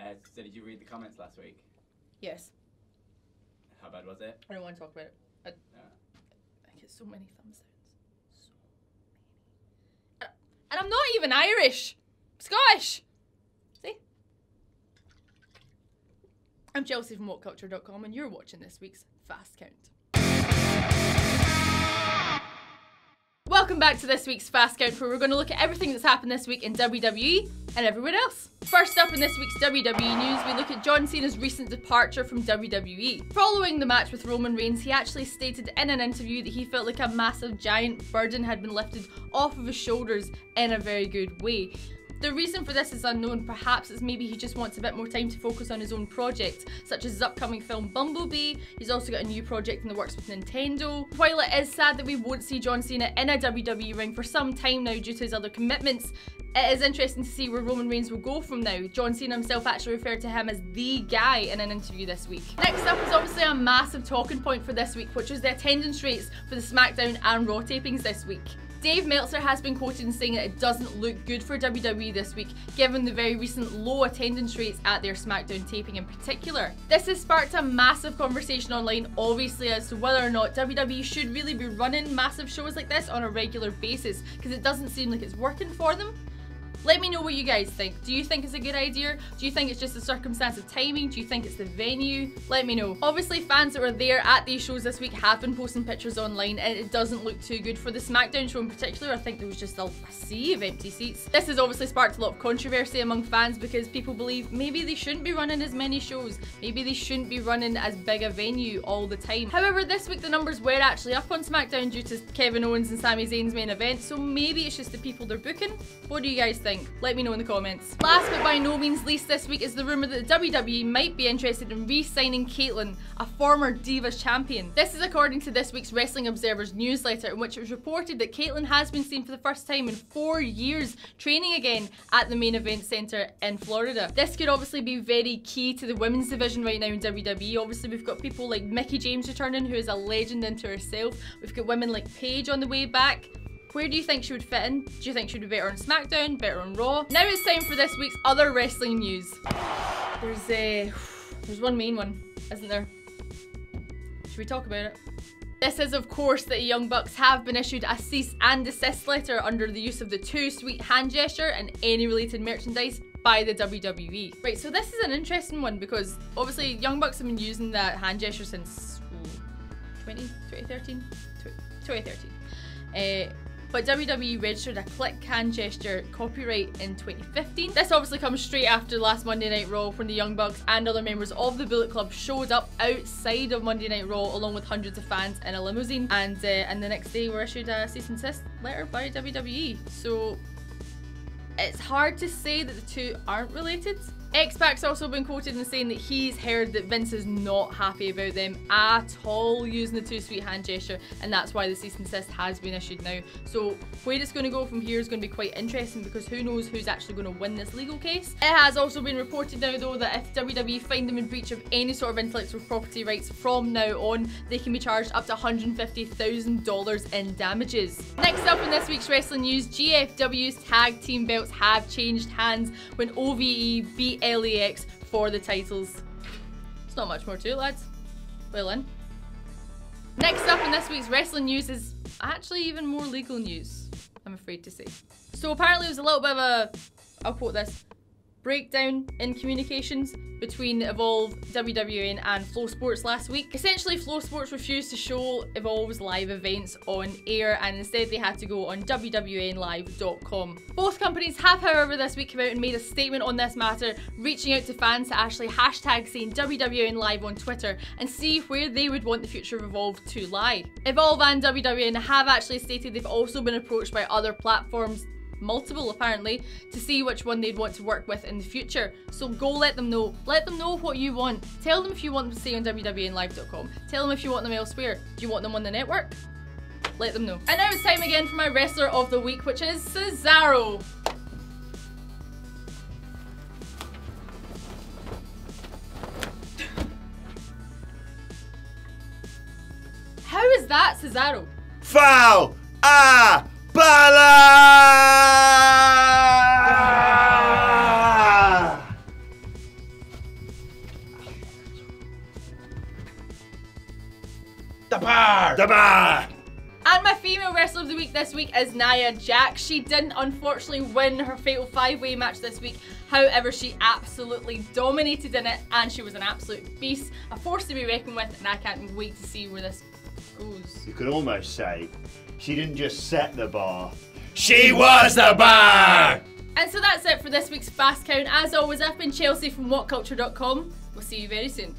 So did you read the comments last week? Yes. How bad was it? I don't want to talk about it. I get so many thumbs downs. So many. And I'm not even Irish. I'm Scottish. See? I'm Chelsea from WhatCulture.com and you're watching this week's Fast Count. Welcome back to this week's Fast Count, where we're going to look at everything that's happened this week in WWE and everywhere else. First up in this week's WWE news, we look at John Cena's recent departure from WWE. Following the match with Roman Reigns, he actually stated in an interview that he felt like a massive giant burden had been lifted off of his shoulders in a very good way. The reason for this is unknown. Perhaps it's maybe he just wants a bit more time to focus on his own projects, such as his upcoming film Bumblebee. He's also got a new project in the works with Nintendo. While it is sad that we won't see John Cena in a WWE ring for some time now due to his other commitments, it is interesting to see where Roman Reigns will go from now. John Cena himself actually referred to him as the guy in an interview this week. Next up is obviously a massive talking point for this week, which was the attendance rates for the SmackDown and Raw tapings this week. Dave Meltzer has been quoted in saying that it doesn't look good for WWE this week, given the very recent low attendance rates at their SmackDown taping in particular. This has sparked a massive conversation online, obviously, as to whether or not WWE should really be running massive shows like this on a regular basis, because it doesn't seem like it's working for them. Let me know what you guys think. Do you think it's a good idea? Do you think it's just a circumstance of timing? Do you think it's the venue? Let me know. Obviously, fans that were there at these shows this week have been posting pictures online, and it doesn't look too good for the SmackDown show in particular. I think there was just a sea of empty seats. This has obviously sparked a lot of controversy among fans because people believe maybe they shouldn't be running as many shows. Maybe they shouldn't be running as big a venue all the time. However, this week the numbers were actually up on SmackDown due to Kevin Owens and Sami Zayn's main event, so maybe it's just the people they're booking. What do you guys think? Let me know in the comments. Last but by no means least this week is the rumour that the WWE might be interested in re-signing Kaitlyn, a former Divas champion. This is according to this week's Wrestling Observer's newsletter, in which it was reported that Kaitlyn has been seen for the first time in 4 years training again at the main event centre in Florida. This could obviously be very key to the women's division right now in WWE. Obviously we've got people like Mickie James returning, who is a legend into herself. We've got women like Paige on the way back. Where do you think she would fit in? Do you think she would be better on SmackDown, better on Raw? Now it's time for this week's other wrestling news. There's one main one, isn't there? Should we talk about it? This is, of course, that Young Bucks have been issued a cease and desist letter under the use of the Too Sweet hand gesture and any related merchandise by the WWE. Right, so this is an interesting one because obviously Young Bucks have been using that hand gesture since 2013? 2013. But WWE registered a click hand gesture copyright in 2015. This obviously comes straight after last Monday Night Raw, when the Young Bucks and other members of the Bullet Club showed up outside of Monday Night Raw along with hundreds of fans in a limousine, and the next day were issued a cease and desist letter by WWE. So it's hard to say that the two aren't related. X-Pac's also been quoted in saying that he's heard that Vince is not happy about them at all using the Too Sweet hand gesture, and that's why the cease and desist has been issued now. So where it's going to go from here is going to be quite interesting, because who knows who's actually going to win this legal case. It has also been reported now though that if WWE find them in breach of any sort of intellectual property rights from now on, they can be charged up to $150,000 in damages. Next up in this week's wrestling news, GFW's tag team belts have changed hands when OVE beat LAX for the titles. It's not much more to it, lads. Well in. Next up in this week's wrestling news is actually even more legal news, I'm afraid to say. So apparently there was a little bit of a, I'll quote this, breakdown in communications between Evolve, WWE and Flow Sports last week. Essentially, Flow Sports refused to show Evolve's live events on air, and instead they had to go on WWNlive.com. Both companies have, however, this week come out and made a statement on this matter, reaching out to fans to actually hashtag saying WWN Live on Twitter and see where they would want the future of Evolve to lie. Evolve and WWN have actually stated they've also been approached by other platforms, multiple apparently, to see which one they'd want to work with in the future. So go let them know. Let them know what you want. Tell them if you want them to stay on WWNlive.com. Tell them if you want them elsewhere. Do you want them on the network? Let them know. And now it's time again for my wrestler of the week, which is Cesaro. How is that Cesaro? Foul! Bala! The bar! The bar! And my female wrestler of the week this week is Nia Jax. She didn't unfortunately win her Fatal 5-Way match this week. However, she absolutely dominated in it and she was an absolute beast. A force to be reckoned with, and I can't wait to see where this goes. You could almost say, she didn't just set the bar, she was the bar! And so that's it for this week's Fast Count. As always, I've been Chelsea from WhatCulture.com. We'll see you very soon.